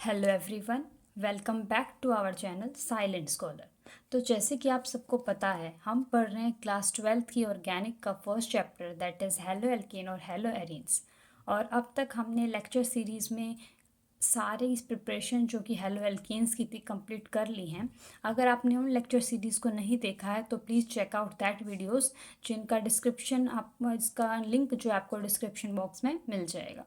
Hello everyone, welcome back to our channel silent scholar. तो जैसे कि आप सबको पता है, हम पढ़ रहे हैं क्लास 12th की ऑर्गेनिक का first chapter that is halo alkane और हेलो एरीन्स। और अब तक हमने लेक्चर सीरीज़ में सारे इस प्रिपरेशन जो कि हेलो एल्केन्स की थी कंप्लीट कर ली हैं। अगर आपने उन लेक्चर सीरीज़ को नहीं देखा है तो please check out that videos, जिनका डिस्क्रिप्शन आप इसका लिंक जो आपको डिस्क्रिप्शन बॉक्स में मिल जाएगा।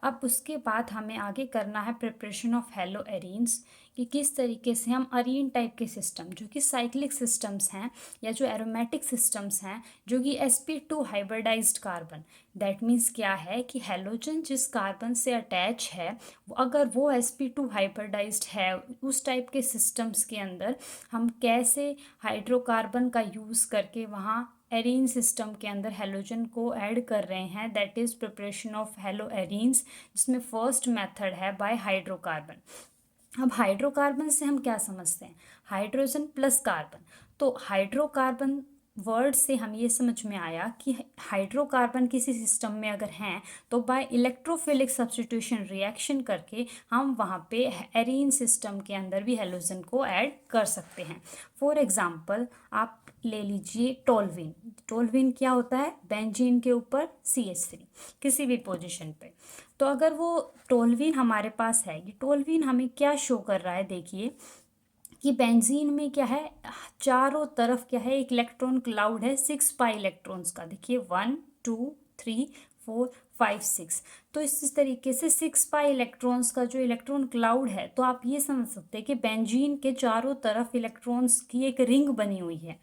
अब उसके बाद हमें आगे करना है प्रिपरेशन ऑफ हेलो एरीन्स, कि किस तरीके से हम अरीन टाइप के सिस्टम जो कि साइक्लिक सिस्टम्स हैं या जो एरोमेटिक सिस्टम्स हैं जो कि sp2 hybridised carbon, that means क्या है कि हेलोजन जिस कार्बन से अटैच है अगर वो sp2 हाइब्रिडाइज्ड है, उस टाइप के सिस्टम्स के अंदर हम कैसे हाइड्रोकार्बन का यूज़ करके वहाँ एरीन सिस्टम के अंदर हेलोजन को ऐड कर रहे हैं, that is preparation of hello arenes, जिसमें फर्स्ट मेथड है बाय हाइड्रोकार्बन। अब हाइड्रोकार्बन से हम क्या समझते हैं? Hydrogen plus carbon. तो हाइड्रोकार्बन वर्ड से हम ये समझ में आया कि हाइड्रोकार्बन किसी सिस्टम में अगर हैं तो बाय इलेक्ट्रोफिलिक सब्स्टिट्यूशन रिएक्शन करके हम वहाँ पे एरीन सिस्टम के अंदर भी हेलोजन को ऐड कर सकते हैं। फॉर एग्जांपल आप ले लीजिए टोल्विन। टोल्विन क्या होता है? बेंजीन के ऊपर CH3 किसी भी पोजीशन पे। तो अगर वो टोल्विन हमारे पास है, ये टोल्विन हमें क्या शो कर रहा है? देखिए कि बेंजीन में क्या है, चारों तरफ क्या है, एक इलेक्ट्रॉन क्लाउड है 6 पाई इलेक्ट्रॉन्स का। देखिए 1 2 3 4 5 6। तो इस तरीके से 6 पाई इलेक्ट्रॉन्स का जो इलेक्ट्रॉन क्लाउड है, तो आप ये समझ सकते हैं कि बेंजीन के चारों तरफ इलेक्ट्रॉन्स की एक रिंग बनी हुई है।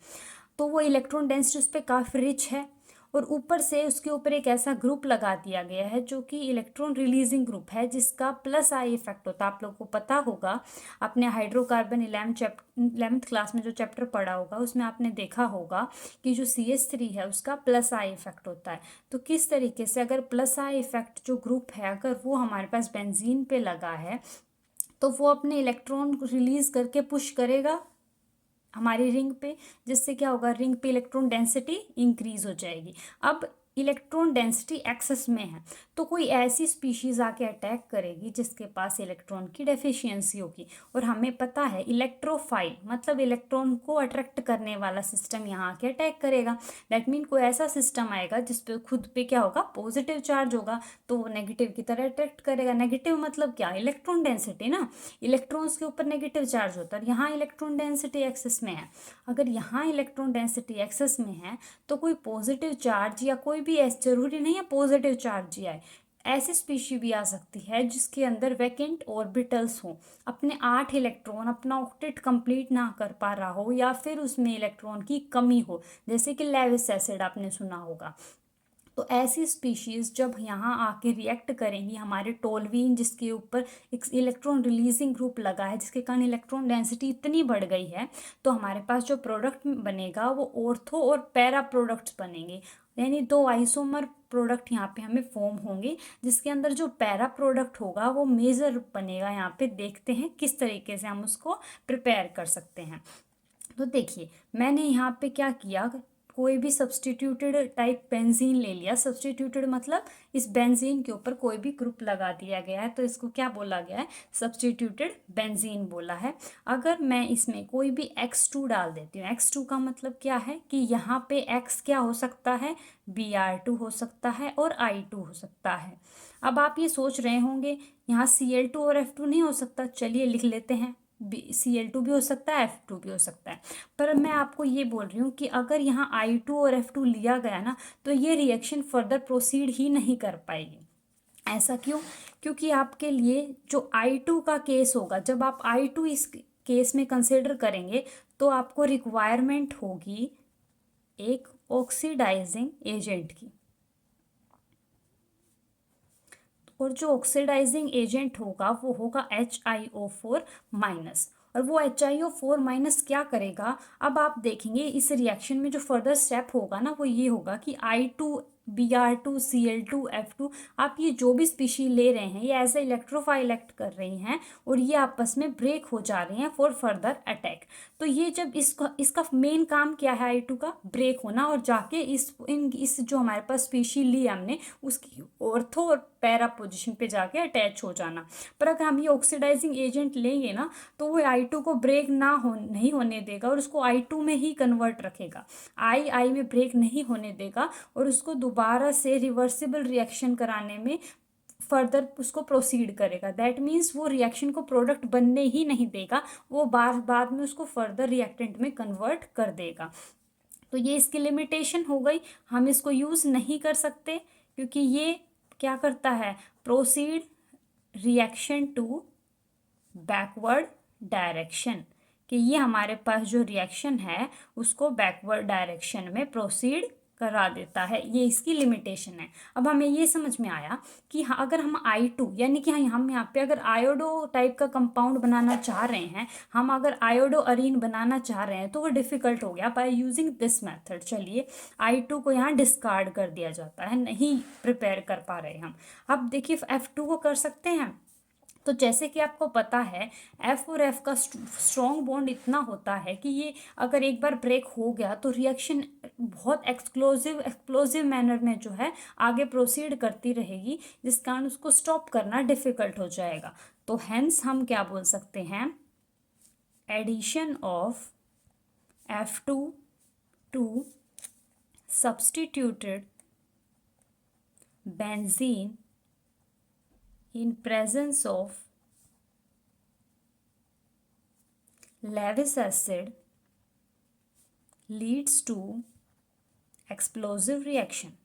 तो वो इलेक्ट्रॉन डेंसिटी उस पर काफ़ी रिच है, और ऊपर से उसके ऊपर एक ऐसा ग्रुप लगा दिया गया है जो कि इलेक्ट्रॉन रिलीजिंग ग्रुप है, जिसका प्लस आई इफेक्ट होता है। आप लोगों को पता होगा, आपने हाइड्रोकार्बन 11th क्लास में जो चैप्टर पढ़ा होगा उसमें आपने देखा होगा कि जो CH3 है उसका प्लस आई इफेक्ट होता है। तो किस तरीके से अगर प्लस आई इफेक्ट जो ग्रुप है अगर वो हमारे पास बेंजीन पे लगा है, तो वो अपने इलेक्ट्रॉन को रिलीज करके पुश करेगा हमारी रिंग पे, जिससे क्या होगा, रिंग पे इलेक्ट्रॉन डेंसिटी इंक्रीज हो जाएगी। अब इलेक्ट्रॉन डेंसिटी एक्सेस में है तो कोई ऐसी स्पीशीज आके अटैक करेगी जिसके पास इलेक्ट्रॉन की डेफिशिएंसी होगी। और हमें पता है इलेक्ट्रोफाइल मतलब इलेक्ट्रॉन को अट्रैक्ट करने वाला सिस्टम यहाँ आके अटैक करेगा। दैट मीन कोई ऐसा सिस्टम आएगा जिस पे खुद पे क्या होगा, पॉजिटिव चार्ज होगा, तो वो नेगेटिव की तरह अट्रैक्ट करेगा। नेगेटिव मतलब क्या? इलेक्ट्रॉन डेंसिटी ना, इलेक्ट्रॉन्स के ऊपर नेगेटिव चार्ज होता है। यहाँ इलेक्ट्रॉन डेंसिटी एक्सेस में है, अगर यहाँ इलेक्ट्रॉन डेंसिटी एक्सेस में है तो कोई पॉजिटिव चार्ज या कोई भी जरूरी नहीं है पॉजिटिव चार्ज ही आए, ऐसी स्पीशी भी आ सकती है जिसके अंदर वैकेंट ऑर्बिटल्स हो, अपने 8 इलेक्ट्रॉन अपना ऑक्टेट कंप्लीट ना कर पा रहा हो, या फिर उसमें इलेक्ट्रॉन की कमी हो, जैसे कि लेविस एसिड आपने सुना होगा। तो ऐसी स्पीशीज़ जब यहाँ आके रिएक्ट करेंगी हमारे टोल्वीन, जिसके ऊपर एक इलेक्ट्रॉन रिलीजिंग ग्रुप लगा है जिसके कारण इलेक्ट्रॉन डेंसिटी इतनी बढ़ गई है, तो हमारे पास जो प्रोडक्ट बनेगा वो ऑर्थो और पैरा प्रोडक्ट्स बनेंगे, यानी 2 आइसोमर प्रोडक्ट यहाँ पे हमें फॉर्म होंगे, जिसके अंदर जो पैरा प्रोडक्ट होगा वो मेजर बनेगा। यहाँ पे देखते हैं किस तरीके से हम उसको प्रिपेयर कर सकते हैं। तो देखिए मैंने यहाँ पे क्या किया, कोई भी सब्सटीट्यूटेड टाइप बेंजीन ले लिया। सब्सटीट्यूटेड मतलब इस बेंजीन के ऊपर कोई भी ग्रुप लगा दिया गया है, तो इसको क्या बोला गया है? सब्सटीट्यूटेड बेंजीन बोला है। अगर मैं इसमें कोई भी X2 डाल देती हूँ, X2 का मतलब क्या है कि यहाँ पे X क्या हो सकता है, Br2 हो सकता है और I2 हो सकता है। अब आप ये सोच रहे होंगे यहाँ Cl2 और F2 नहीं हो सकता, चलिए लिख लेते हैं, Cl2 भी हो सकता है, F2 भी हो सकता है। पर मैं आपको ये बोल रही हूँ कि अगर यहाँ I2 और F2 लिया गया ना, तो ये रिएक्शन फर्दर प्रोसीड ही नहीं कर पाएगी। ऐसा क्यों? क्योंकि आपके लिए जो I2 का केस होगा, जब आप I2 इस केस में कंसिडर करेंगे तो आपको रिक्वायरमेंट होगी एक ऑक्सीडाइजिंग एजेंट की, और जो ऑक्सीडाइजिंग एजेंट होगा वो होगा HiO4 माइनस। और वो HiO4 माइनस क्या करेगा, अब आप देखेंगे इस रिएक्शन में जो फर्दर स्टेप होगा ना, वो ये होगा कि I2 Br2Cl2F2, आप ये जो भी स्पीशी ले रहे हैं ये एज ए इलेक्ट्रोफाइल एक्ट कर रही हैं और ये आपस में ब्रेक हो जा रही हैं फॉर फर्दर अटैक। तो ये जब इसका मेन काम क्या है I2 का, ब्रेक होना और जाके इस जो हमारे पास स्पीशी ली हमने उसकी ऑर्थो और पैरा पोजिशन पे जाके अटैच हो जाना। पर अगर हम ये ऑक्सीडाइजिंग एजेंट लेंगे ना तो वो I2 को ब्रेक नहीं होने देगा और उसको I2 में ही कन्वर्ट रखेगा, I में ब्रेक नहीं होने देगा और उसको दोबारा से रिवर्सिबल रिएक्शन कराने में फर्दर उसको प्रोसीड करेगा। दैट मीन्स वो रिएक्शन को प्रोडक्ट बनने ही नहीं देगा, वो बाद में उसको फर्दर रिएक्टेंट में कन्वर्ट कर देगा। तो ये इसकी लिमिटेशन हो गई, हम इसको यूज़ नहीं कर सकते क्योंकि ये क्या करता है, proceed reaction to backward direction, कि ये हमारे पास जो रिएक्शन है उसको बैकवर्ड डायरेक्शन में प्रोसीड करा देता है, ये इसकी लिमिटेशन है। अब हमें ये समझ में आया कि हाँ, अगर हम I2 यानी कि हम यहाँ पे अगर आयोडो टाइप का कंपाउंड बनाना चाह रहे हैं, हम अगर आयोडो अरीन बनाना चाह रहे हैं तो वो डिफ़िकल्ट हो गया बाय यूजिंग दिस मेथड। चलिए I2 को यहाँ डिस्कार्ड कर दिया जाता है, नहीं प्रिपेयर कर पा रहे हम। अब देखिए F2 को कर सकते हैं। तो जैसे कि आपको पता है F और F का स्ट्रॉन्ग बॉन्ड इतना होता है कि ये अगर एक बार ब्रेक हो गया तो रिएक्शन बहुत एक्सप्लोजिव मैनर में जो है आगे प्रोसीड करती रहेगी, जिस कारण उसको स्टॉप करना डिफ़िकल्ट हो जाएगा। तो हेंस हम क्या बोल सकते हैं, addition of F2 to substituted benzene in presence of Lewis acid leads to explosive reaction।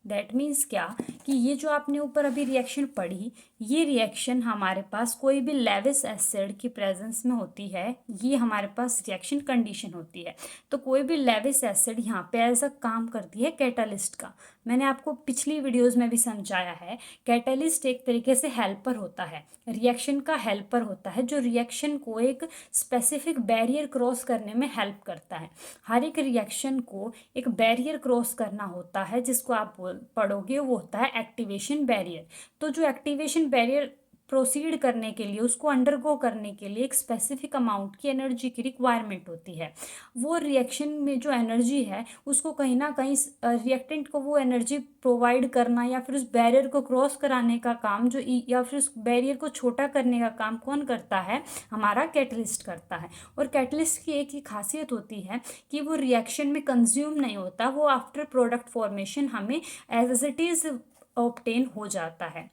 That means क्या कि ये जो आपने ऊपर अभी रिएक्शन पढ़ी, ये रिएक्शन हमारे पास कोई भी लेविस एसिड की प्रेजेंस में होती है, ये हमारे पास रिएक्शन कंडीशन होती है। तो कोई भी लेविस एसिड यहाँ पे एज अ काम करती है कैटलिस्ट का। मैंने आपको पिछली वीडियोस में भी समझाया है, कैटलिस्ट एक तरीके से हेल्पर होता है, रिएक्शन का हेल्पर होता है, जो रिएक्शन को एक स्पेसिफिक बैरियर क्रॉस करने में हेल्प करता है। हर एक रिएक्शन को एक बैरियर क्रॉस करना होता है, जिसको आप पढ़ोगे वो होता है एक्टिवेशन बैरियर। तो जो एक्टिवेशन बैरियर प्रोसीड करने के लिए, उसको अंडरगो करने के लिए एक स्पेसिफिक अमाउंट की एनर्जी की रिक्वायरमेंट होती है। वो रिएक्शन में जो एनर्जी है उसको कहीं ना कहीं रिएक्टेंट को वो एनर्जी प्रोवाइड करना या फिर उस बैरियर को क्रॉस कराने का काम या फिर उस बैरियर को छोटा करने का काम कौन करता है, हमारा कैटलिस्ट करता है। और कैटलिस्ट की एक ही खासियत होती है कि वो रिएक्शन में कंज्यूम नहीं होता, वो आफ्टर प्रोडक्ट फॉर्मेशन हमें एज इट इज़ ऑब्टेन हो जाता है।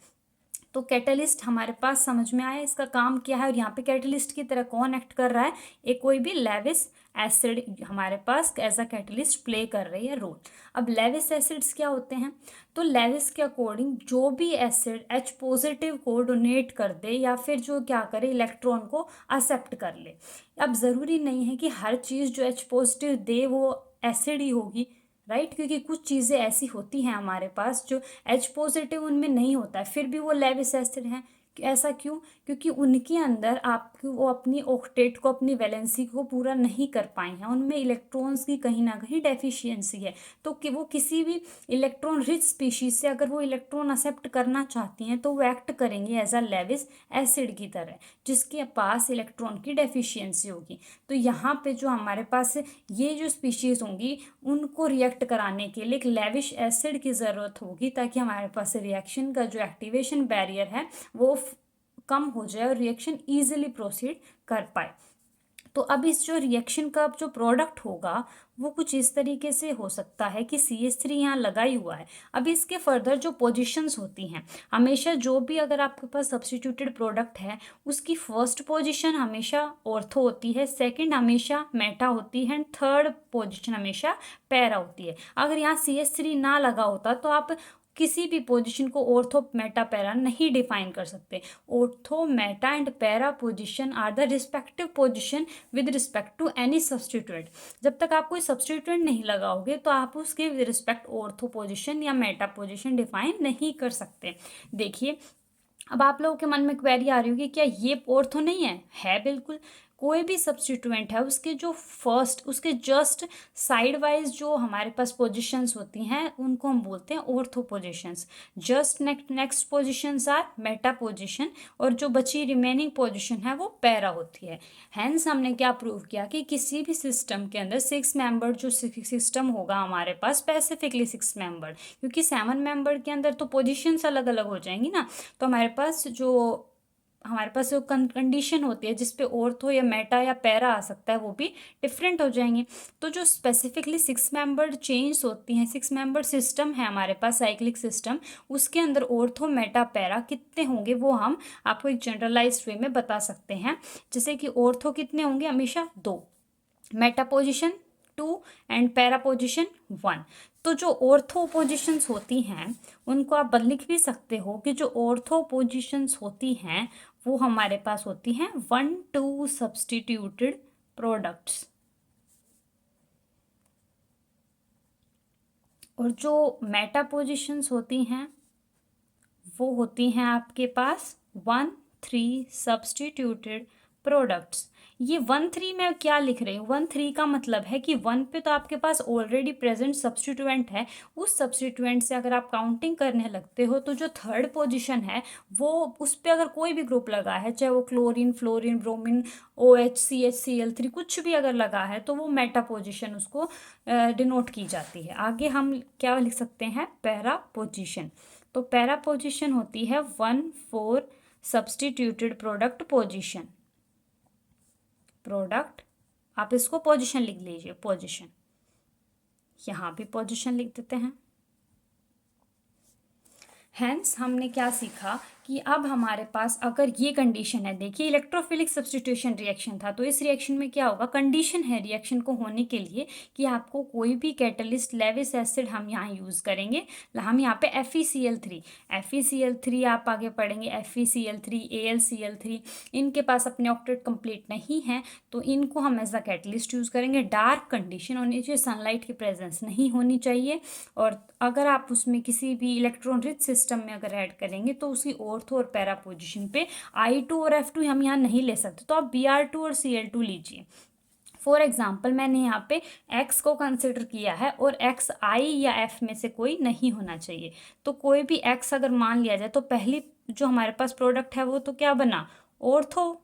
तो कैटलिस्ट हमारे पास समझ में आया इसका काम क्या है, और यहाँ पे कैटलिस्ट की तरह कौन एक्ट कर रहा है, एक कोई भी लेविस एसिड हमारे पास एज अ कैटलिस्ट प्ले कर रही है रोल। अब लेविस एसिड्स क्या होते हैं, तो लेविस के अकॉर्डिंग जो भी एसिड H पॉजिटिव को डोनेट कर दे या फिर जो क्या करे इलेक्ट्रॉन को एक्सेप्ट कर ले। अब ज़रूरी नहीं है कि हर चीज़ जो H पॉजिटिव दे वो एसिड ही होगी, राइट, क्योंकि कुछ चीज़ें ऐसी होती हैं हमारे पास जो H पॉजिटिव उनमें नहीं होता है, फिर भी वो लेविस एसिड हैं। ऐसा क्यों, क्योंकि उनके अंदर वो अपनी ऑक्टेट को, अपनी वैलेंसी को पूरा नहीं कर पाए हैं, उनमें इलेक्ट्रॉन्स की कहीं ना कहीं डेफिशिएंसी है। तो कि वो किसी भी इलेक्ट्रॉन रिच स्पीशीज से अगर वो इलेक्ट्रॉन एक्सेप्ट करना चाहती हैं तो वो एक्ट करेंगे एज अ लेविस एसिड की तरह, जिसके पास इलेक्ट्रॉन की डेफिशिएंसी होगी। तो यहाँ पे जो हमारे पास ये जो स्पीशीज़ होंगी उनको रिएक्ट कराने के लिए एक लेविश एसिड की ज़रूरत होगी, ताकि हमारे पास रिएक्शन का जो एक्टिवेशन बैरियर है वो कम हो जाए और रिएक्शन ईजिली प्रोसीड कर पाए। तो अब इस जो रिएक्शन का जो प्रोडक्ट होगा वो कुछ इस तरीके से हो सकता है कि CH3 यहाँ लगा ही हुआ है। अब इसके फर्दर जो पोजीशंस होती हैं, हमेशा जो भी अगर आपके पास सब्स्टिट्यूटेड प्रोडक्ट है उसकी फर्स्ट पोजीशन हमेशा ऑर्थो होती है, सेकंड हमेशा मेटा होती है, थर्ड पोजीशन हमेशा पैरा होती है। अगर यहाँ CH3 ना लगा होता तो आप किसी भी पोजीशन को ऑर्थो मेटा पैरा नहीं डिफाइन कर सकते। Ortho meta and para position are the respective position with respect to any substituent. जब तक आप कोई सब्स्टिट्यूएंट नहीं लगाओगे तो आप उसके विद रिस्पेक्ट ऑर्थो पोजीशन या मेटा पोजीशन डिफाइन नहीं कर सकते। देखिए अब आप लोगों के मन में क्वेरी आ रही होगी, क्या ये ऑर्थो नहीं है? है बिल्कुल। कोई भी सब्स्टिट्यूएंट है उसके जो फर्स्ट, उसके जस्ट साइड वाइज जो हमारे पास पोजिशंस होती हैं उनको हम बोलते हैं ortho positions. Just next positions are meta position, और जो बची रिमेनिंग पोजिशन है वो पैरा होती है। हैंस हमने क्या प्रूव किया कि किसी भी सिस्टम के अंदर 6 मेंबर जो सिस्टम होगा हमारे पास, स्पेसिफिकली 6 मेंबर, क्योंकि 7 मेंबर के अंदर तो पोजिशंस अलग अलग हो जाएंगी ना, तो हमारे पास जो कंडीशन होती है जिसपे ऑर्थो या मेटा या पैरा आ सकता है वो भी डिफरेंट हो जाएंगे। तो जो स्पेसिफिकली 6 मेंबर चेन्स होती हैं, 6 मेंबर सिस्टम है हमारे पास साइक्लिक सिस्टम, उसके अंदर ऑर्थो मेटा पैरा कितने होंगे वो हम आपको एक जनरलाइज्ड वे में बता सकते हैं। जैसे कि ऑर्थो कितने होंगे, हमेशा 2, Meta position 2 and para position 1। तो जो ऑर्थो पोजिशंस होती हैं उनको आप लिख भी सकते हो कि जो ऑर्थो पोजिशंस होती हैं वो हमारे पास होती हैं 1 2 सब्स्टिट्यूटेड प्रोडक्ट्स, और जो मेटा पोजिशंस होती हैं वो होती हैं आपके पास 1 3 सब्स्टिट्यूटेड प्रोडक्ट्स। ये 1 3 में क्या लिख रही हूँ, 1 3 का मतलब है कि 1 पे तो आपके पास ऑलरेडी प्रेजेंट सब्स्टिट्यूएंट है, उस सब्स्टिट्यूएंट से अगर आप काउंटिंग करने लगते हो तो जो थर्ड पोजीशन है वो उस पर अगर कोई भी ग्रुप लगा है, चाहे वो chlorine fluorine bromine OH CH Cl3 कुछ भी अगर लगा है तो वो मेटा पोजिशन उसको डिनोट की जाती है। आगे हम क्या लिख सकते हैं, पैरा पोजिशन। तो पैरा पोजिशन होती है 1 4 सब्स्टिट्यूटेड प्रोडक्ट पोजिशन। प्रोडक्ट, आप इसको पोजीशन लिख लीजिए, पोजीशन, यहाँ भी पोजीशन लिख देते हैं। हैंस हमने क्या सीखा कि अब हमारे पास अगर ये कंडीशन है, देखिए इलेक्ट्रोफिलिक सब्स्टिट्यूशन रिएक्शन था, तो इस रिएक्शन में क्या होगा, कंडीशन है रिएक्शन को होने के लिए कि आपको कोई भी कैटलिस्ट लेविस एसिड हम यहाँ यूज़ करेंगे। हम यहाँ पे FeCl3 आप आगे पढ़ेंगे, FeCl3 AlCl3, इनके पास अपने ऑक्टेट कंप्लीट नहीं है तो इनको हम एज अ कैटलिस्ट यूज़ करेंगे। डार्क कंडीशन होनी चाहिए, सनलाइट की प्रेजेंस नहीं होनी चाहिए, और अगर आप उसमें किसी भी इलेक्ट्रॉन रिच सिस्टम में अगर ऐड करेंगे तो उसकी ऑर्थो और पैरा पोजिशन पे I2 और F2 हम यहाँ नहीं ले सकते, तो आप Br2 और Cl2 लीजिए। फॉर एग्जाम्पल मैंने यहाँ पे X को कंसिडर किया है और X I या F में से कोई नहीं होना चाहिए, तो कोई भी X अगर मान लिया जाए तो पहली जो हमारे पास प्रोडक्ट है वो तो क्या बना, ऑर्थो,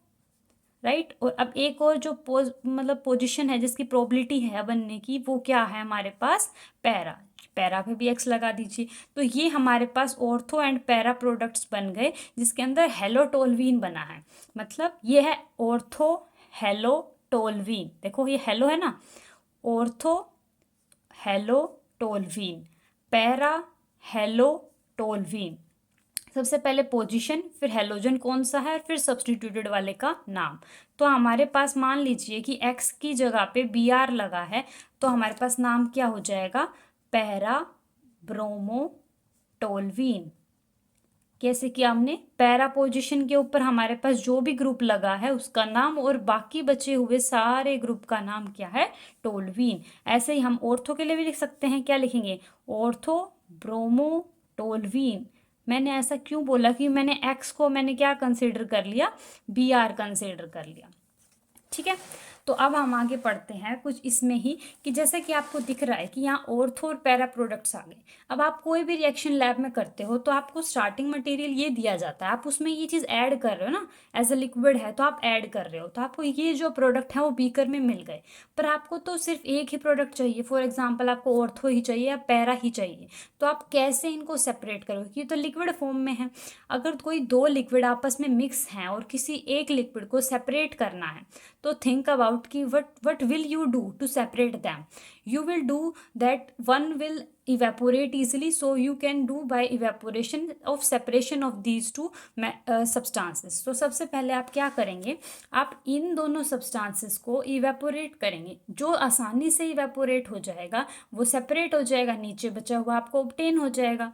राइट। और अब एक और जो पोजिशन है जिसकी प्रोबेबिलिटी है बनने की वो क्या है हमारे पास, पैरा, पैरा पे भी X लगा दीजिए। तो ये हमारे पास ऑर्थो एंड पैरा प्रोडक्ट्स बन गए जिसके अंदर हेलोटोल्वीन बना है। मतलब ये है ऑर्थो हेलोटोल्वीन, देखो ये हेलो है ना, ऑर्थो हेलोटोल्वीन, पैरा हेलोटोल्वीन। सबसे पहले पोजीशन, फिर हेलोजन कौन सा है, फिर सब्स्टिट्यूटेड वाले का नाम। तो हमारे पास मान लीजिए कि X की जगह पे Br लगा है तो हमारे पास नाम क्या हो जाएगा, पैरा ब्रोमोटोल्वीन। कैसे किया हमने, पैरा पोजीशन के ऊपर हमारे पास जो भी ग्रुप लगा है उसका नाम और बाकी बचे हुए सारे ग्रुप का नाम क्या है, टोल्वीन। ऐसे ही हम ऑर्थो के लिए भी लिख सकते हैं, क्या लिखेंगे, ऑर्थो ब्रोमोटोल्वीन। मैंने ऐसा क्यों बोला कि मैंने X को मैंने क्या कंसिडर कर लिया, Br कंसिडर कर लिया, ठीक है। तो अब हम आगे पढ़ते हैं कुछ इसमें ही कि जैसे कि आपको दिख रहा है कि यहाँ ऑर्थो और पैरा प्रोडक्ट्स आ गए। अब आप कोई भी रिएक्शन लैब में करते हो तो आपको स्टार्टिंग मटेरियल ये दिया जाता है, आप उसमें ये चीज़ ऐड कर रहे हो ना, एज अ लिक्विड है तो आप ऐड कर रहे हो, तो आपको ये जो प्रोडक्ट है वो बीकर में मिल गए, पर आपको तो सिर्फ एक ही प्रोडक्ट चाहिए, फॉर एग्जाम्पल आपको ऑर्थो ही चाहिए या पैरा ही चाहिए, तो आप कैसे इनको सेपरेट करोगे, ये तो लिक्विड फॉर्म में है। अगर कोई 2 लिक्विड आपस में मिक्स हैं और किसी एक लिक्विड को सेपरेट करना है तो थिंक अबाउट कि what will you do to separate them. You will do that one will evaporate easily, so you can do by evaporation of separation of these two substances. तो सबसे पहले आप क्या करेंगे, आप इन दोनों substances को evaporate करेंगे, जो आसानी से evaporate हो जाएगा वो separate हो जाएगा, नीचे बचा हुआ आपको obtain हो जाएगा।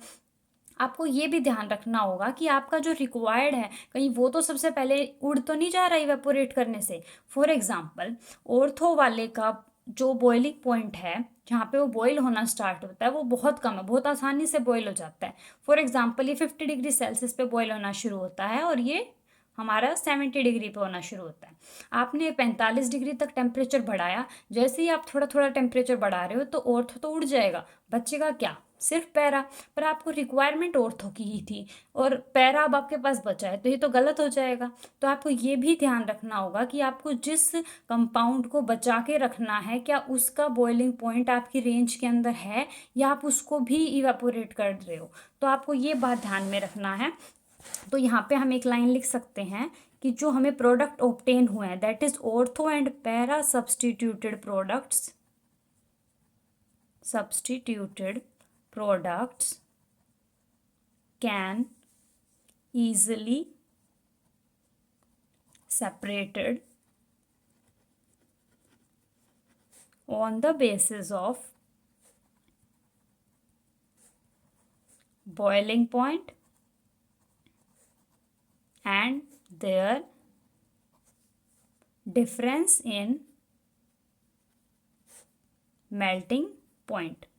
आपको ये भी ध्यान रखना होगा कि आपका जो रिक्वायर्ड है कहीं वो तो सबसे पहले उड़ तो नहीं जा रहा इवेपोरेट करने से। फॉर एग्जांपल ऑर्थो वाले का जो बॉइलिंग पॉइंट है जहाँ पे वो बॉईल होना स्टार्ट होता है वो बहुत कम है, बहुत आसानी से बॉईल हो जाता है। फॉर एग्जांपल ये 50 डिग्री सेल्सियस पे बॉईल होना शुरू होता है और ये हमारा 70 डिग्री पे होना शुरू होता है। आपने 45 डिग्री तक टेम्परेचर बढ़ाया, जैसे ही आप थोड़ा थोड़ा टेम्परेचर बढ़ा रहे हो तो ऑर्थो तो उड़ जाएगा, बचेगा क्या, सिर्फ पैरा। पर आपको रिक्वायरमेंट ऑर्थो की ही थी और पैरा अब आपके पास बचा है, तो ये तो गलत हो जाएगा। तो आपको ये भी ध्यान रखना होगा कि आपको जिस कंपाउंड को बचा के रखना है, क्या उसका बॉइलिंग पॉइंट आपकी रेंज के अंदर है या आप उसको भी इवेपोरेट कर रहे हो। तो आपको ये बात ध्यान में रखना है। तो यहाँ पे हम एक लाइन लिख सकते हैं कि जो हमें प्रोडक्ट ऑब्टेन हुए हैं, that is ortho and para substituted products can easily separated on the basis of boiling point and their difference in melting point।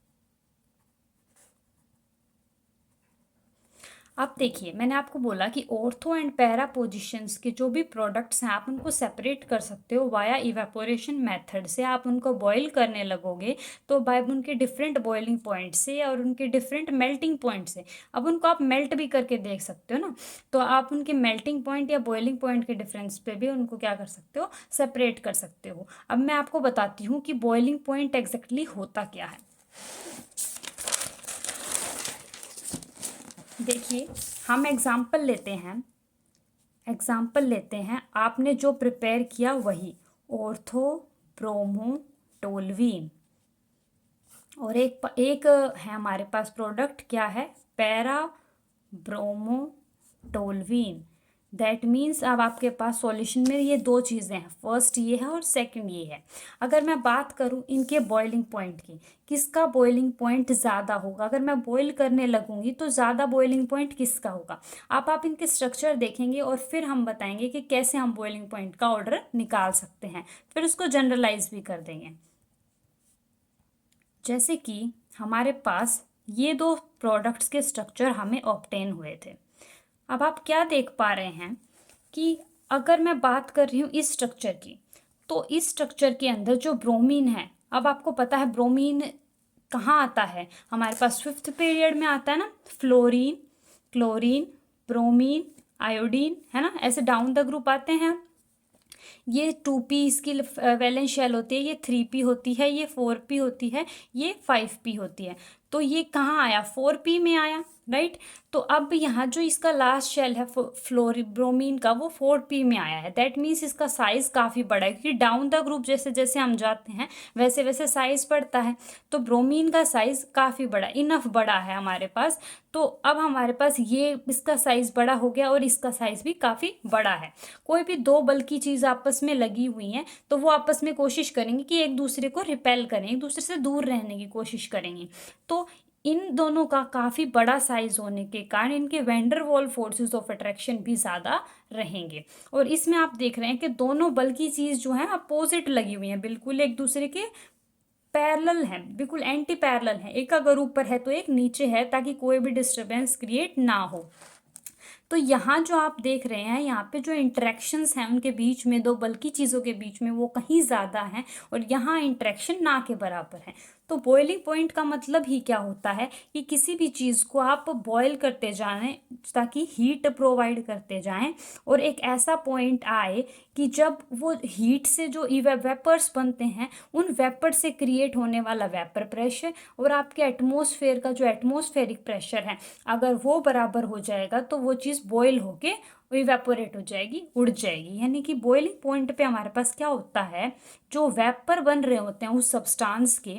अब देखिए, मैंने आपको बोला कि ऑर्थो एंड पैरा पोजिशंस के जो भी प्रोडक्ट्स हैं आप उनको सेपरेट कर सकते हो वाया इवेपोरेशन मेथड से। आप उनको बॉईल करने लगोगे तो बाय उनके डिफरेंट बॉइलिंग पॉइंट से और उनके डिफरेंट मेल्टिंग पॉइंट से, अब उनको आप मेल्ट भी करके देख सकते हो ना, तो आप उनके मेल्टिंग पॉइंट या बॉइलिंग पॉइंट के डिफरेंस पे भी उनको क्या कर सकते हो, सेपरेट कर सकते हो। अब मैं आपको बताती हूँ कि बॉइलिंग पॉइंट एग्जैक्टली होता क्या है। देखिए, हम एग्जाम्पल लेते हैं आपने जो प्रिपेयर किया वही ऑर्थो ब्रोमो टोलवीन, और एक है हमारे पास प्रोडक्ट, क्या है, पैरा ब्रोमो टोलवीन। दैट मीन्स अब आपके पास सॉल्यूशन में ये दो चीज़ें हैं, फर्स्ट ये है और सेकंड ये है। अगर मैं बात करूँ इनके बॉइलिंग पॉइंट की, किसका बॉइलिंग पॉइंट ज़्यादा होगा, अगर मैं बॉईल करने लगूंगी तो ज़्यादा बॉइलिंग पॉइंट किसका होगा। आप इनके स्ट्रक्चर देखेंगे और फिर हम बताएंगे कि कैसे हम बॉइलिंग पॉइंट का ऑर्डर निकाल सकते हैं, फिर उसको जनरलाइज भी कर देंगे। जैसे कि हमारे पास ये दो प्रोडक्ट्स के स्ट्रक्चर हमें ऑब्टेन हुए थे। अब आप क्या देख पा रहे हैं कि अगर मैं बात कर रही हूँ इस स्ट्रक्चर की, तो इस स्ट्रक्चर के अंदर जो ब्रोमीन है, अब आपको पता है ब्रोमीन कहाँ आता है, हमारे पास 5th पीरियड में आता है ना, फ्लोरीन, क्लोरीन, ब्रोमीन, आयोडीन, है ना, ऐसे डाउन द ग्रुप आते हैं। ये 2p इसकी वैलेंस शेल होती है, ये 3p होती है, ये 4p होती है, ये 5p होती है। तो ये कहाँ आया, 4p में आया, राइट। तो अब यहाँ जो इसका लास्ट शेल है फ्लोरीब्रोमीन का, वो 4p में आया है। दैट मीन्स इसका साइज काफ़ी बड़ा है, क्योंकि डाउन द ग्रुप जैसे जैसे हम जाते हैं वैसे वैसे साइज बढ़ता है। तो ब्रोमीन का साइज काफ़ी बड़ा, इनफ बड़ा है हमारे पास। तो अब हमारे पास ये इसका साइज बड़ा हो गया और इसका साइज भी काफ़ी बड़ा है। कोई भी दो बल्कि चीज़ आपस में लगी हुई हैं तो वो आपस में कोशिश करेंगे कि एक दूसरे को रिपेल करें, एक दूसरे से दूर रहने की कोशिश करेंगे। तो इन दोनों का काफ़ी बड़ा साइज होने के कारण इनके wander wall forces of attraction भी ज़्यादा रहेंगे। और इसमें आप देख रहे हैं कि दोनों बल्कि चीज़ जो है अपोजिट लगी हुई हैं, बिल्कुल एक दूसरे के पैरेलल हैं, बिल्कुल एंटी पैरेलल हैं। एक अगर ऊपर है तो एक नीचे है, ताकि कोई भी डिस्टर्बेंस क्रिएट ना हो। तो यहाँ जो आप देख रहे हैं, यहाँ पे जो इंटरेक्शंस हैं उनके बीच में, दो बल्कि चीज़ों के बीच में, वो कहीं ज़्यादा हैं और यहाँ इंटरेक्शन ना के बराबर है। तो बॉइलिंग पॉइंट का मतलब ही क्या होता है कि किसी भी चीज़ को आप बॉयल करते जाएं ताकि हीट प्रोवाइड करते जाएं, और एक ऐसा पॉइंट आए कि जब वो हीट से जो वेपर्स बनते हैं, उन वेपर से क्रिएट होने वाला वेपर प्रेशर और आपके एटमॉस्फेयर का जो एटमॉस्फेरिक प्रेशर है, अगर वो बराबर हो जाएगा तो वो चीज़ बॉयल होके इवेपोरेट हो जाएगी, उड़ जाएगी। यानी कि बॉइलिंग पॉइंट पे हमारे पास क्या होता है, जो वेपर बन रहे होते हैं उस सब्सटेंस के,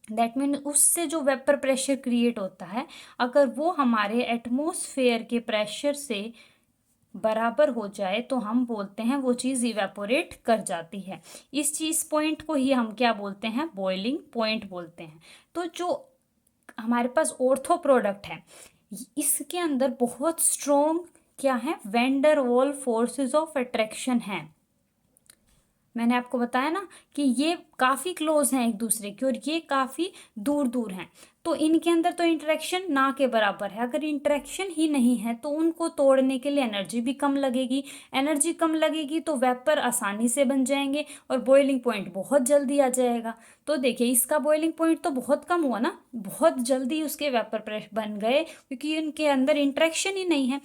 दैट मीन उससे जो वेपर प्रेशर क्रिएट होता है, अगर वो हमारे एटमॉस्फेयर के प्रेशर से बराबर हो जाए तो हम बोलते हैं वो चीज़ इवेपोरेट कर जाती है। इस चीज़ पॉइंट को ही हम क्या बोलते हैं, बॉइलिंग पॉइंट बोलते हैं। तो जो हमारे पास ऑर्थो प्रोडक्ट है, इसके अंदर बहुत स्ट्रॉन्ग क्या है, वैन डर वाल फोर्सेस ऑफ अट्रैक्शन है। मैंने आपको बताया ना कि ये काफ़ी क्लोज हैं एक दूसरे के और ये काफ़ी दूर दूर हैं, तो इनके अंदर तो इंटरेक्शन ना के बराबर है। अगर इंटरेक्शन ही नहीं है तो उनको तोड़ने के लिए एनर्जी भी कम लगेगी, एनर्जी कम लगेगी तो वेपर आसानी से बन जाएंगे और बॉइलिंग पॉइंट बहुत जल्दी आ जाएगा। तो देखिए इसका बॉइलिंग पॉइंट तो बहुत कम हुआ ना, बहुत जल्दी उसके वेपर प्रेशर बन गए क्योंकि उनके अंदर इंटरेक्शन ही नहीं है।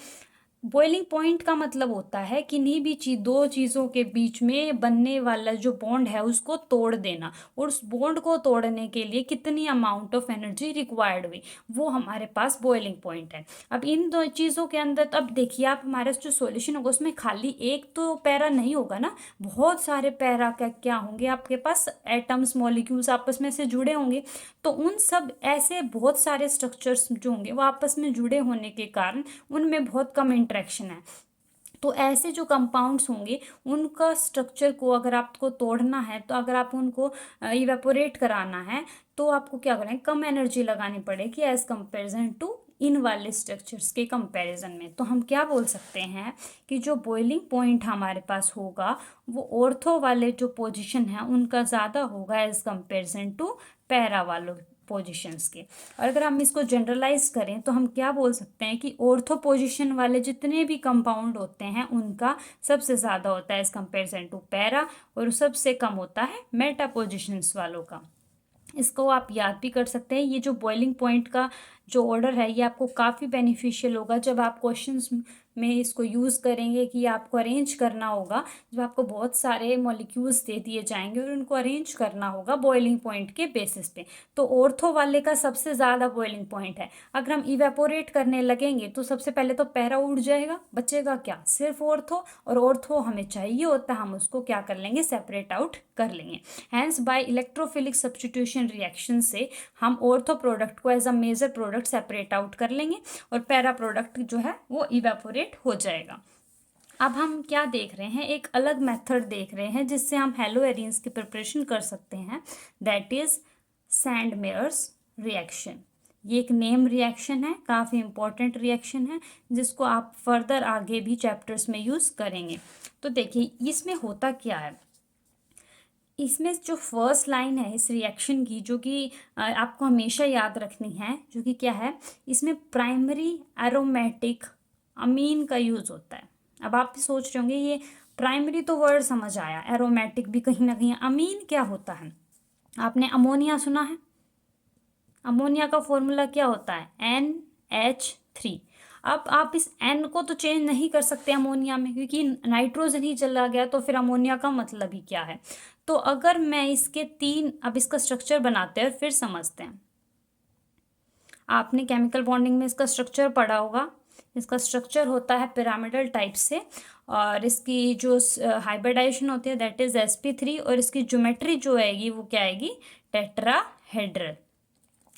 बॉइलिंग पॉइंट का मतलब होता है किन्हीं भी दो चीज़ों के बीच में बनने वाला जो बॉन्ड है उसको तोड़ देना, और उस बॉन्ड को तोड़ने के लिए कितनी अमाउंट ऑफ एनर्जी रिक्वायर्ड हुई, वो हमारे पास बॉइलिंग पॉइंट है। अब इन दो चीज़ों के अंदर अब देखिए आप, हमारा जो सॉल्यूशन होगा उसमें खाली एक तो पैरा नहीं होगा ना, बहुत सारे पैरा का क्या होंगे आपके पास, एटम्स मॉलिक्यूल्स आपस में से जुड़े होंगे। तो उन सब ऐसे बहुत सारे स्ट्रक्चर्स जो होंगे वो आपस में जुड़े होने के कारण उनमें बहुत कम इंटरेक्शन है। तो ऐसे जो कंपाउंड्स होंगे उनका स्ट्रक्चर को अगर आपको तोड़ना है, तो अगर आप उनको इवेपोरेट कराना है तो आपको क्या करना है, कम एनर्जी लगानी पड़ेगी एज कंपेरिजन टू इन वाले स्ट्रक्चर्स के कंपैरिजन में। तो हम क्या बोल सकते हैं कि जो बॉइलिंग पॉइंट हमारे पास होगा वो ऑर्थो वाले जो पोजीशन है उनका ज़्यादा होगा एज कंपेरिजन टू पैरा वालों पोजिशंस के। और अगर हम इसको जनरलाइज करें तो हम क्या बोल सकते हैं कि ऑर्थो पोजिशन वाले जितने भी कंपाउंड होते हैं उनका सबसे ज़्यादा होता है एज कंपेरिजन टू पैरा, और सबसे कम होता है मेटा पोजिशंस वालों का। इसको आप याद भी कर सकते हैं। ये जो बॉइलिंग पॉइंट का जो ऑर्डर है ये आपको काफ़ी बेनिफिशियल होगा जब आप क्वेश्चंस में इसको यूज़ करेंगे कि आपको अरेंज करना होगा, जब आपको बहुत सारे मॉलिक्यूल्स दे दिए जाएंगे और उनको अरेंज करना होगा बॉइलिंग पॉइंट के बेसिस पे। तो ऑर्थो वाले का सबसे ज़्यादा बॉइलिंग पॉइंट है। अगर हम इवेपोरेट करने लगेंगे तो सबसे पहले तो पैरा उड़ जाएगा, बचेगा क्या, सिर्फ ऑर्थो, और ऑर्थो हमें चाहिए होता है, हम उसको क्या कर लेंगे, सेपरेट आउट कर लेंगे। Hence by electrophilic substitution reaction से हम ऑर्थो प्रोडक्ट को as a major product separate out कर लेंगे और पैरा प्रोडक्ट जो है वो इवेपोरेट हो जाएगा। अब हम क्या देख रहे हैं, एक अलग मेथड देख रहे हैं जिससे हम हेलो एरिन्स की प्रिपरेशन कर सकते हैं, that is Sandmeyer's reaction. ये एक नेम रिएक्शन है, काफ़ी इंपॉर्टेंट रिएक्शन है जिसको आप फर्दर आगे भी चैप्टर्स में यूज़ करेंगे। तो देखिए इसमें होता क्या है, इसमें जो फर्स्ट लाइन है इस रिएक्शन की जो कि आपको हमेशा याद रखनी है, जो कि क्या है, इसमें प्राइमरी एरोमेटिक अमीन का यूज़ होता है। अब आप सोच रहे होंगे ये प्राइमरी तो वर्ड समझ आया, एरोमेटिक भी कहीं ना कहीं, अमीन क्या होता है, आपने अमोनिया सुना है, अमोनिया का फॉर्मूला क्या होता है, NH3। अब आप इस N को तो चेंज नहीं कर सकते अमोनिया में क्योंकि नाइट्रोजन ही चला गया, तो फिर अमोनिया का मतलब ही क्या है। तो अगर मैं इसके तीन, अब इसका स्ट्रक्चर बनाते हैं और फिर समझते हैं। आपने केमिकल बॉन्डिंग में इसका स्ट्रक्चर पढ़ा होगा, इसका स्ट्रक्चर होता है पिरामिडल टाइप से, और इसकी जो हाइब्रिडाइजेशन होती है दैट इज sp3, और इसकी ज्योमेट्री जो आएगी वो क्या आएगी, टेट्राहेड्रल।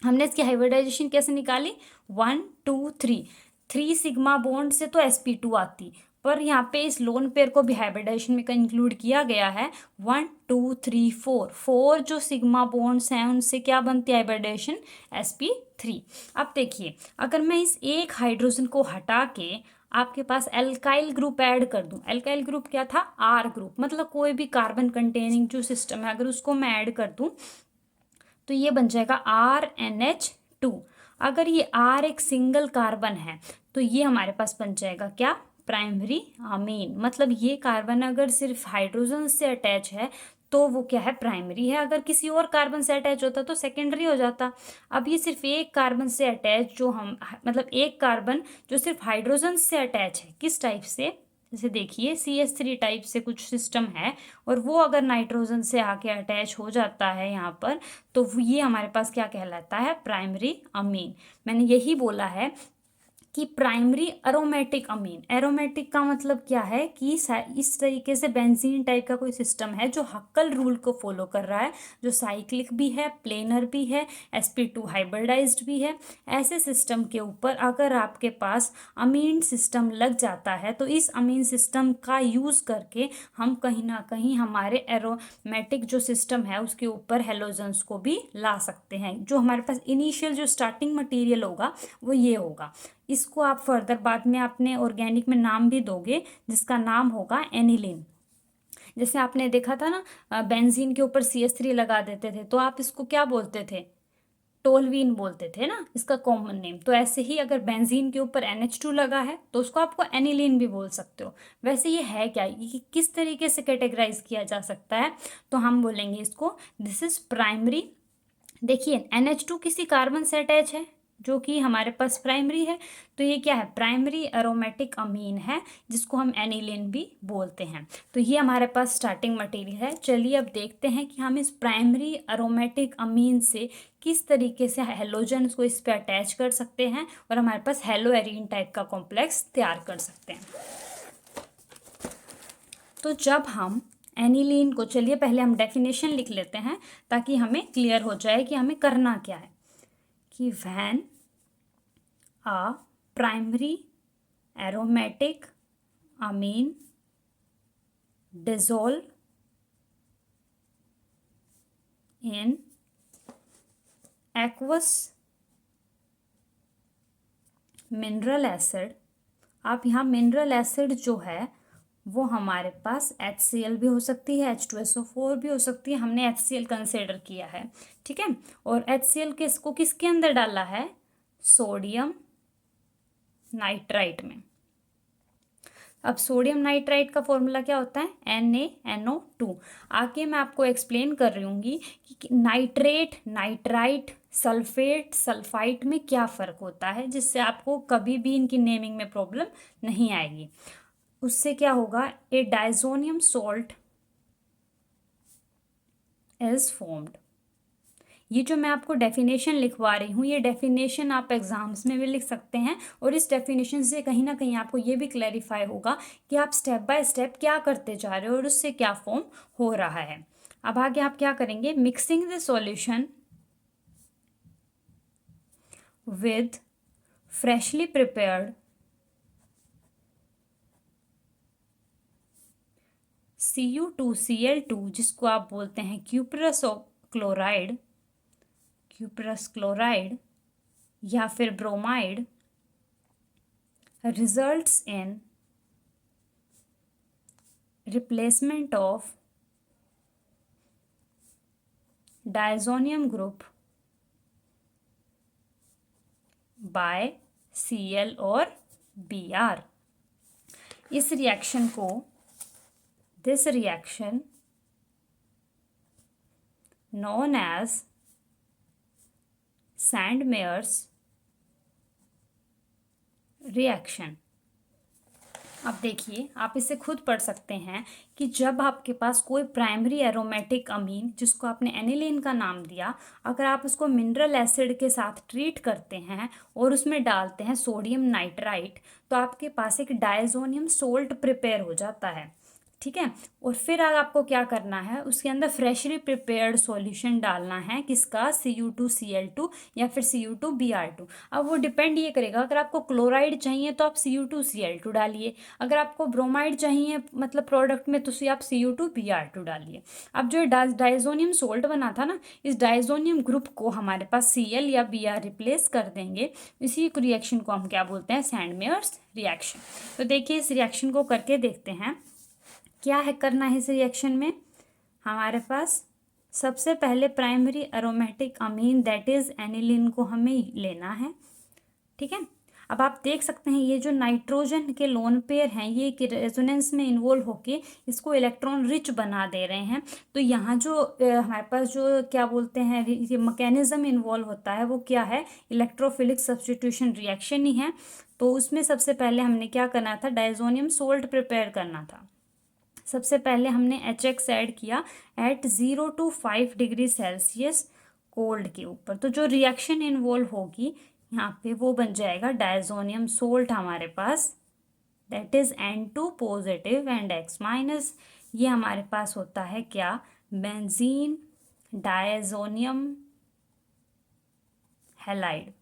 हमने इसकी हाइब्रिडाइजेशन कैसे निकाली, 1 2 3, 3 सिग्मा बॉन्ड से तो sp2 आती, पर यहाँ पे इस लोन पेयर को भी हाइब्रिडाइजेशन में इंक्लूड किया गया है। 1 2 3 4, 4 जो सिग्मा बॉन्ड्स हैं उनसे क्या बनती है हाइब्रिडाइजेशन, sp3। अब देखिए अगर मैं इस एक हाइड्रोजन को हटा के आपके पास एल्काइल ग्रुप ऐड कर दूं, एल्काइल ग्रुप क्या था, R ग्रुप, मतलब कोई भी कार्बन कंटेनिंग जो सिस्टम है अगर उसको मैं ऐड कर दूं तो ये बन जाएगा RNH2। अगर ये R एक सिंगल कार्बन है तो ये हमारे पास बन जाएगा क्या, प्राइमरी अमीन। मतलब ये कार्बन अगर सिर्फ हाइड्रोजन से अटैच है तो वो क्या है, प्राइमरी है, अगर किसी और कार्बन से अटैच होता तो सेकेंडरी हो जाता। अब ये सिर्फ एक कार्बन से अटैच, जो हम मतलब एक कार्बन जो सिर्फ हाइड्रोजन से अटैच है, किस टाइप से, जैसे देखिए CH3 टाइप से कुछ सिस्टम है, और वो अगर नाइट्रोजन से आके अटैच हो जाता है यहाँ पर, तो ये हमारे पास क्या कहलाता है, प्राइमरी अमीन। मैंने यही बोला है कि प्राइमरी एरोमेटिक अमीन, एरोमेटिक का मतलब क्या है कि इस तरीके से बेंजीन टाइप का कोई सिस्टम है जो हक्कल रूल को फॉलो कर रहा है, जो साइक्लिक भी है, प्लेनर भी है, sp2 हाइब्रिडाइज्ड भी है। ऐसे सिस्टम के ऊपर अगर आपके पास अमीन सिस्टम लग जाता है तो इस अमीन सिस्टम का यूज़ करके हम कहीं ना कहीं हमारे एरोमेटिक जो सिस्टम है उसके ऊपर हेलोजन्स को भी ला सकते हैं। जो हमारे पास इनिशियल जो स्टार्टिंग मटेरियल होगा वो ये होगा। इसको आप फर्दर बाद में अपने ऑर्गेनिक में नाम भी दोगे जिसका नाम होगा एनिलीन। जैसे आपने देखा था ना, बेंजीन के ऊपर CH3 लगा देते थे, तो आप इसको क्या बोलते थे? टोलवीन बोलते थे ना, इसका कॉमन नेम। तो ऐसे ही अगर बेंजीन के ऊपर NH2 लगा है तो उसको आपको एनिलीन भी बोल सकते हो। वैसे ये है क्या, ये किस तरीके से कैटेगराइज किया जा सकता है? तो हम बोलेंगे इसको, दिस इज प्राइमरी। देखिए NH2 किसी कार्बन से अटैच है जो कि हमारे पास प्राइमरी है, तो ये क्या है? प्राइमरी एरोमेटिक अमीन है, जिसको हम एनिलीन भी बोलते हैं। तो ये हमारे पास स्टार्टिंग मटेरियल है। चलिए अब देखते हैं कि हम इस प्राइमरी एरोमेटिक अमीन से किस तरीके से हेलोजन को इस पे अटैच कर सकते हैं और हमारे पास हेलो एरीन टाइप का कॉम्प्लेक्स तैयार कर सकते हैं। तो जब हम एनिलीन को, चलिए पहले हम डेफिनेशन लिख लेते हैं ताकि हमें क्लियर हो जाए कि हमें करना क्या है। कि when a primary aromatic amine dissolve in aqueous mineral acid, आप यहाँ मिनरल एसिड जो है वो हमारे पास HCl भी हो सकती है, H2SO4 भी हो सकती है, हमने HCl कंसिडर किया है, ठीक है। और HCl किसको किसके अंदर डाला है? सोडियम नाइट्राइट में। अब सोडियम नाइट्राइट का फॉर्मूला क्या होता है? NaNO2। आगे मैं आपको एक्सप्लेन कर रही हूँ कि नाइट्रेट, नाइट्राइट, सल्फेट, सल्फाइट में क्या फ़र्क होता है, जिससे आपको कभी भी इनकी नेमिंग में प्रॉब्लम नहीं आएगी। उससे क्या होगा? ए डाइजोनियम सॉल्ट इज फॉर्म्ड। ये जो मैं आपको डेफिनेशन लिखवा रही हूँ, ये डेफिनेशन आप एग्जाम्स में भी लिख सकते हैं, और इस डेफिनेशन से कहीं ना कहीं आपको ये भी क्लैरिफाई होगा कि आप स्टेप बाय स्टेप क्या करते जा रहे हो और उससे क्या फॉर्म हो रहा है। अब आगे आप क्या करेंगे? Mixing the solution with freshly prepared Cu2Cl2, जिसको आप बोलते हैं क्यूप्रस क्लोराइड, क्यूप्रस क्लोराइड या फिर bromide, results in replacement of diazonium group by Cl और Br। इस रिएक्शन को, this reaction known as Sandmeyer's reaction. अब देखिए, आप इसे खुद पढ़ सकते हैं कि जब आपके पास कोई प्राइमरी एरोमेटिक अमीन, जिसको आपने एनिलीन का नाम दिया, अगर आप उसको मिनरल एसिड के साथ ट्रीट करते हैं और उसमें डालते हैं सोडियम नाइट्राइट, तो आपके पास एक डायजोनियम सोल्ट प्रिपेयर हो जाता है, ठीक है। और फिर आपको क्या करना है? उसके अंदर फ्रेशली प्रिपेयर्ड सॉल्यूशन डालना है, किसका? Cu2Cl2 या फिर Cu2Br2। अब वो डिपेंड ये करेगा, अगर आपको क्लोराइड चाहिए तो आप Cu2Cl2 डालिए, अगर आपको ब्रोमाइड चाहिए मतलब प्रोडक्ट में, तो आप Cu2Br2 डालिए। अब जो डाइजोनियम सोल्ट बना था ना, इस डाइजोनियम ग्रुप को हमारे पास Cl या Br रिप्लेस कर देंगे। इसी रिएक्शन को हम क्या बोलते हैं? सैंडमेयर्स रिएक्शन। तो देखिए, इस रिएक्शन को करके देखते हैं क्या है करना है। इस रिएक्शन में हमारे पास सबसे पहले primary aromatic amine that is aniline को हमें लेना है, ठीक है। अब आप देख सकते हैं ये जो नाइट्रोजन के लोन पेयर हैं, ये एक रेजोनेंस में इन्वॉल्व होके इसको इलेक्ट्रॉन रिच बना दे रहे हैं। तो यहाँ जो हमारे पास जो क्या बोलते हैं ये मैकेनिज्म इन्वॉल्व होता है, वो क्या है? इलेक्ट्रोफिलिक सब्स्टिट्यूशन रिएक्शन ही है। तो उसमें सबसे पहले हमने क्या करना था? डायजोनियम सोल्ट प्रिपेयर करना था। सबसे पहले हमने HX ऐड किया at 0 to 5 degree Celsius cold के ऊपर। तो जो रिएक्शन इन्वॉल्व होगी यहाँ पे वो बन जाएगा डायजोनियम सोल्ट हमारे पास, that is N2 positive and X minus. ये हमारे पास होता है क्या? Benzene diazonium halide.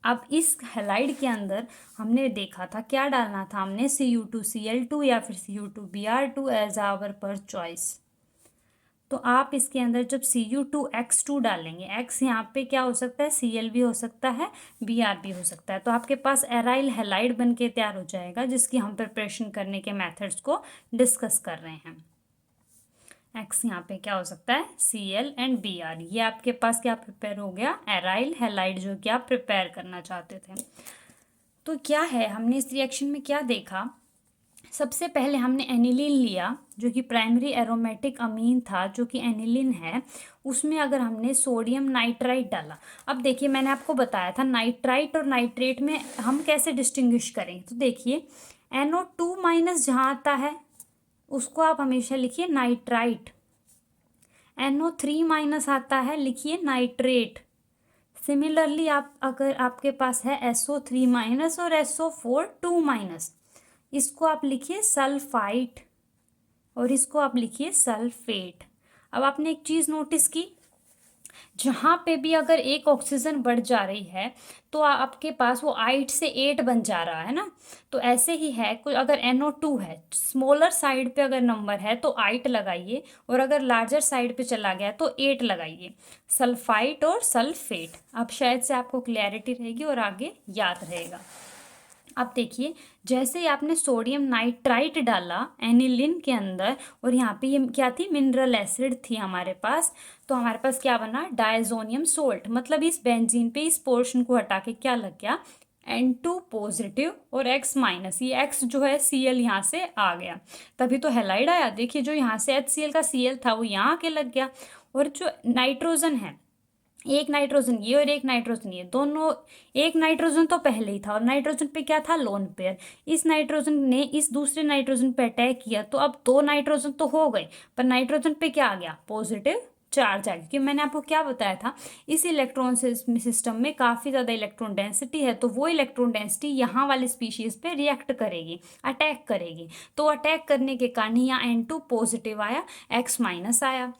अब इस हैलाइड के अंदर हमने देखा था क्या डालना था? हमने Cu2Cl2 या फिर Cu2Br2 एज आवर पर चॉइस। तो आप इसके अंदर जब Cu2X2 डालेंगे, X यहाँ पे क्या हो सकता है, Cl भी हो सकता है, Br भी हो सकता है, तो आपके पास एराइल हैलाइड बन के तैयार हो जाएगा, जिसकी हम प्रिपरेशन करने के मेथड्स को डिस्कस कर रहे हैं। X यहाँ पे क्या हो सकता है, Cl एंड Br, ये आपके पास क्या प्रिपेयर हो गया, एराइल हैलाइड, जो कि आप प्रिपेयर करना चाहते थे। तो क्या है, हमने इस रिएक्शन में क्या देखा, सबसे पहले हमने एनिलीन लिया, जो कि प्राइमरी एरोमेटिक अमीन था, जो कि एनिलीन है, उसमें अगर हमने सोडियम नाइट्राइट डाला। अब देखिए, मैंने आपको बताया था नाइट्राइट और नाइट्रेट में हम कैसे डिस्टिंग्विश करें। तो देखिए, NO2- जहाँ आता है उसको आप हमेशा लिखिए नाइट्राइट, NO3- आता है लिखिए नाइट्रेट। सिमिलरली आप अगर आपके पास है SO3- और SO4 2-, इसको आप लिखिए सल्फाइट और इसको आप लिखिए सल्फेट। अब आपने एक चीज़ नोटिस की, जहाँ पे भी अगर एक ऑक्सीजन बढ़ जा रही है तो आपके पास वो 8 से 8 बन जा रहा है ना। तो ऐसे ही है, कोई अगर NO2 है, स्मॉलर साइड पे अगर नंबर है तो 8 लगाइए, और अगर लार्जर साइड पे चला गया तो 8 लगाइए, सल्फाइट और सल्फेट। अब शायद से आपको क्लैरिटी रहेगी और आगे याद रहेगा। अब देखिए, जैसे ही आपने सोडियम नाइट्राइट डाला एनिलीन के अंदर, और यहाँ पे ये क्या थी, मिनरल एसिड थी हमारे पास, तो हमारे पास क्या बना, डायजोनियम सोल्ट। मतलब इस बेंजीन पे इस पोर्शन को हटा के क्या लग गया, N2 और X-, ये X जो है Cl यहाँ से आ गया, तभी तो हैलाइड आया। देखिए, जो यहाँ से HCl का Cl था वो यहाँ आके लग गया, और जो नाइट्रोजन है, एक नाइट्रोजन ये और एक नाइट्रोजन ये, दोनों, एक नाइट्रोजन तो पहले ही था और नाइट्रोजन पे क्या था, लोन पेयर। इस नाइट्रोजन ने इस दूसरे नाइट्रोजन पे अटैक किया, तो अब 2 नाइट्रोजन तो हो गए, पर नाइट्रोजन पे क्या आ गया, पॉजिटिव चार्ज आ गया। क्योंकि मैंने आपको क्या बताया था, इस इलेक्ट्रॉन सिस्टम में काफ़ी ज़्यादा इलेक्ट्रॉन डेंसिटी है, तो वो इलेक्ट्रॉन डेंसिटी यहाँ वाली स्पीशीज़ पे रिएक्ट करेगी, अटैक करेगी। तो अटैक करने के कारण यहाँ N2 पॉजिटिव आया, X- आया।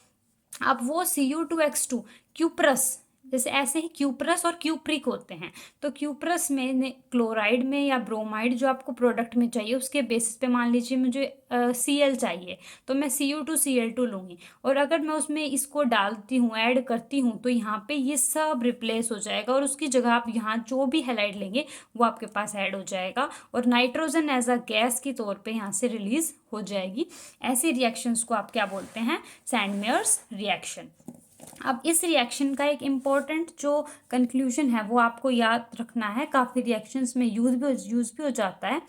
अब वो Cu2X2 क्यूप्रस, जैसे ऐसे ही क्यूप्रस और क्यूप्रिक होते हैं, तो क्यूप्रस में क्लोराइड में या ब्रोमाइड जो आपको प्रोडक्ट में चाहिए उसके बेसिस पे मान लीजिए मुझे Cl चाहिए, तो मैं Cu2Cl2 लूँगी, और अगर मैं उसमें इसको डालती हूँ, ऐड करती हूँ, तो यहाँ पे ये सब रिप्लेस हो जाएगा, और उसकी जगह आप यहाँ जो भी हैलाइड लेंगे वो आपके पास ऐड हो जाएगा, और नाइट्रोजन एज अ गैस के तौर पे यहाँ से रिलीज हो जाएगी। ऐसी रिएक्शंस को आप क्या बोलते हैं, सैंडमेयर्स रिएक्शन। अब इस रिएक्शन का एक इम्पॉर्टेंट जो कंक्लूजन है वो आपको याद रखना है, काफ़ी रिएक्शंस में यूज भी हो जाता है।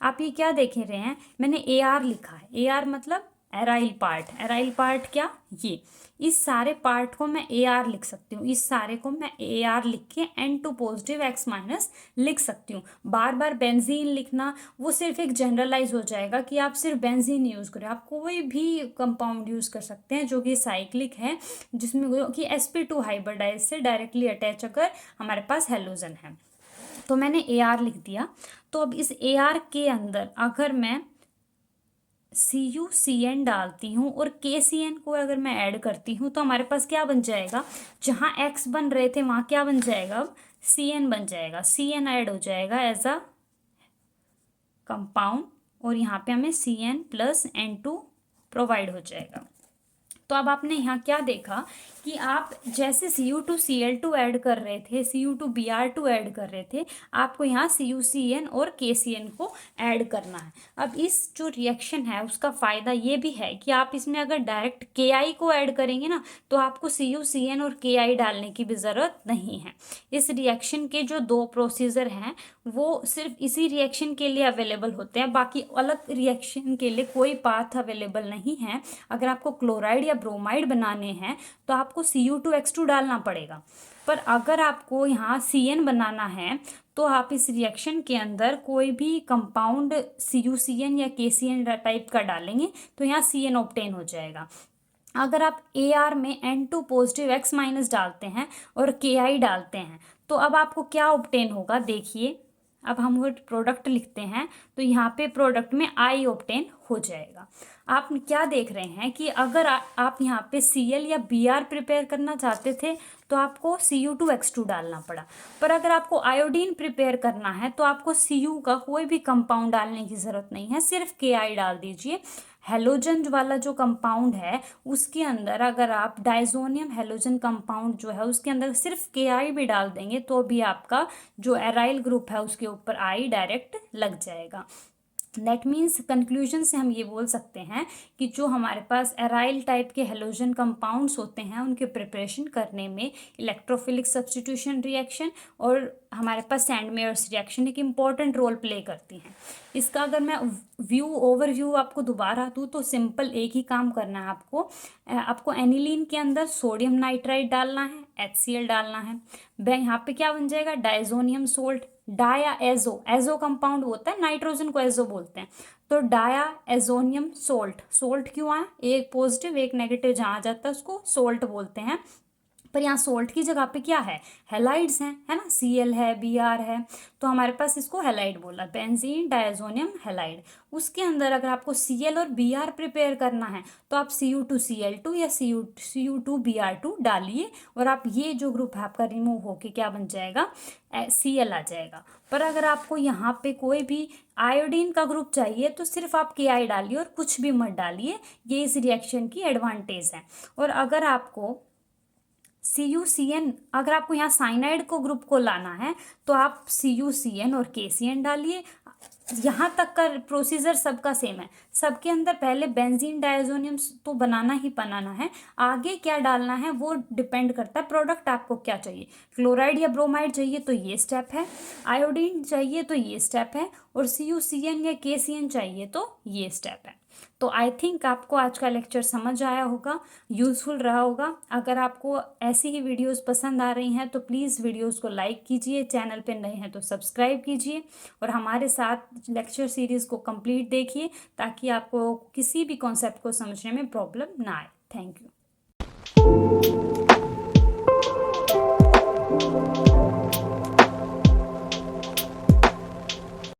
आप ये क्या देख रहे हैं, मैंने AR लिखा है, AR मतलब एराइल पार्ट। एराइल पार्ट क्या, ये इस सारे पार्ट को मैं AR लिख सकती हूँ, इस सारे को मैं AR लिख के N2 पॉजिटिव X- लिख सकती हूँ। बार बार बेंजीन लिखना वो सिर्फ एक जनरलाइज हो जाएगा कि आप सिर्फ बेंजीन यूज़ करें, आप कोई भी कंपाउंड यूज़ कर सकते हैं जो कि साइक्लिक है, जिसमें कि sp2 हाइब्रिडाइज से डायरेक्टली अटैच अगर हमारे पास हेलोजन है। तो मैंने AR लिख दिया। तो अब इस AR के अंदर अगर मैं CuCN डालती हूँ और KCN को अगर मैं ऐड करती हूँ, तो हमारे पास क्या बन जाएगा, जहाँ X बन रहे थे वहाँ क्या बन जाएगा, अब CN बन जाएगा, CN ऐड हो जाएगा एज अ कंपाउंड, और यहाँ पे हमें CN+N2 प्रोवाइड हो जाएगा। तो अब आपने यहाँ क्या देखा कि आप जैसे Cu2Cl2 ऐड कर रहे थे, Cu2Br2 ऐड कर रहे थे, आपको यहाँ CuCN और KCN को ऐड करना है। अब इस जो रिएक्शन है उसका फ़ायदा ये भी है कि आप इसमें अगर डायरेक्ट Ki को ऐड करेंगे ना, तो आपको CuCN और Ki डालने की भी ज़रूरत नहीं है। इस रिएक्शन के जो 2 प्रोसीजर हैं वो सिर्फ इसी रिएक्शन के लिए अवेलेबल होते हैं, बाकी अलग रिएक्शन के लिए कोई पाथ अवेलेबल नहीं है। अगर आपको क्लोराइड या ब्रोमाइड बनाने हैं तो आपको Cu2X2 डालना पड़ेगा, पर अगर आपको यहाँ CN बनाना है तो आप इस रिएक्शन के अंदर कोई भी कंपाउंड CuCN या KCN टाइप का डालेंगे तो यहाँ CN ऑब्टेन हो जाएगा। अगर आप AR में N2 पॉजिटिव X- डालते हैं और Ki डालते हैं, तो अब आपको क्या ऑब्टेन होगा, देखिए अब हम वो प्रोडक्ट लिखते हैं तो यहाँ पे प्रोडक्ट में I ऑब्टेन हो जाएगा। आप क्या देख रहे हैं कि अगर आप यहाँ पे Cl या Br प्रिपेयर करना चाहते थे तो आपको Cu2X2 डालना पड़ा, पर अगर आपको आयोडीन प्रिपेयर करना है तो आपको Cu का कोई भी कंपाउंड डालने की ज़रूरत नहीं है, सिर्फ Ki डाल दीजिए। हेलोजन वाला जो कंपाउंड है उसके अंदर अगर आप डाइजोनियम हेलोजन कंपाउंड जो है उसके अंदर सिर्फ KI भी डाल देंगे तो भी आपका जो एराइल ग्रुप है उसके ऊपर I डायरेक्ट लग जाएगा। दैट मीन्स कंक्लूजन से हम ये बोल सकते हैं कि जो हमारे पास एराइल टाइप के हेलोजन कंपाउंड्स होते हैं उनके प्रिपरेशन करने में इलेक्ट्रोफिलिक सब्स्टिट्यूशन रिएक्शन और हमारे पास सैंडमेयर्स रिएक्शन एक इम्पॉर्टेंट रोल प्ले करती हैं। इसका अगर मैं ओवरव्यू आपको दोबारा दूँ तो सिंपल एक ही काम करना है आपको एनिलीन के अंदर सोडियम नाइट्राइड डालना है, HCl डालना है। यहाँ पे क्या बन जाएगा, diazonium salt, diazo compound होता है, नाइट्रोजन को एजो बोलते हैं, तो डाया एजोनियम सोल्ट। सोल्ट क्यों आया, एक पॉजिटिव एक नेगेटिव जहाँ आ जाता है उसको सोल्ट बोलते हैं। पर यहाँ सोल्ट की जगह पे क्या है, हेलाइड्स हैं, है ना, Cl है, Br है, तो हमारे पास इसको हेलाइड बोला, बेंजीन डायजोनियम हेलाइड। उसके अंदर अगर आपको Cl और Br प्रिपेयर करना है तो आप Cu2Cl2 या Cu2Br2 डालिए और आप ये जो ग्रुप है आपका रिमूव होके क्या बन जाएगा, Cl आ जाएगा। पर अगर आपको यहाँ पे कोई भी आयोडीन का ग्रुप चाहिए तो सिर्फ आप KI डालिए और कुछ भी मत डालिए, ये इस रिएक्शन की एडवांटेज है। और अगर आपको CuCN, अगर आपको यहाँ साइनाइड को ग्रुप को लाना है तो आप CuCN और KCN डालिए। यहाँ तक का प्रोसीजर सबका सेम है, सबके अंदर पहले बेंजीन डायजोनियम तो बनाना ही बनाना है, आगे क्या डालना है वो डिपेंड करता है प्रोडक्ट आपको क्या चाहिए। क्लोराइड या ब्रोमाइड चाहिए तो ये स्टेप है, आयोडीन चाहिए तो ये स्टेप है, और CuCN या KCN चाहिए तो ये स्टेप है। तो आई थिंक आपको आज का लेक्चर समझ आया होगा, यूज़फुल रहा होगा। अगर आपको ऐसी ही वीडियोस पसंद आ रही हैं तो प्लीज़ वीडियोस को लाइक कीजिए, चैनल पे नए हैं तो सब्सक्राइब कीजिए और हमारे साथ लेक्चर सीरीज़ को कंप्लीट देखिए ताकि आपको किसी भी कॉन्सेप्ट को समझने में प्रॉब्लम ना आए। Thank you.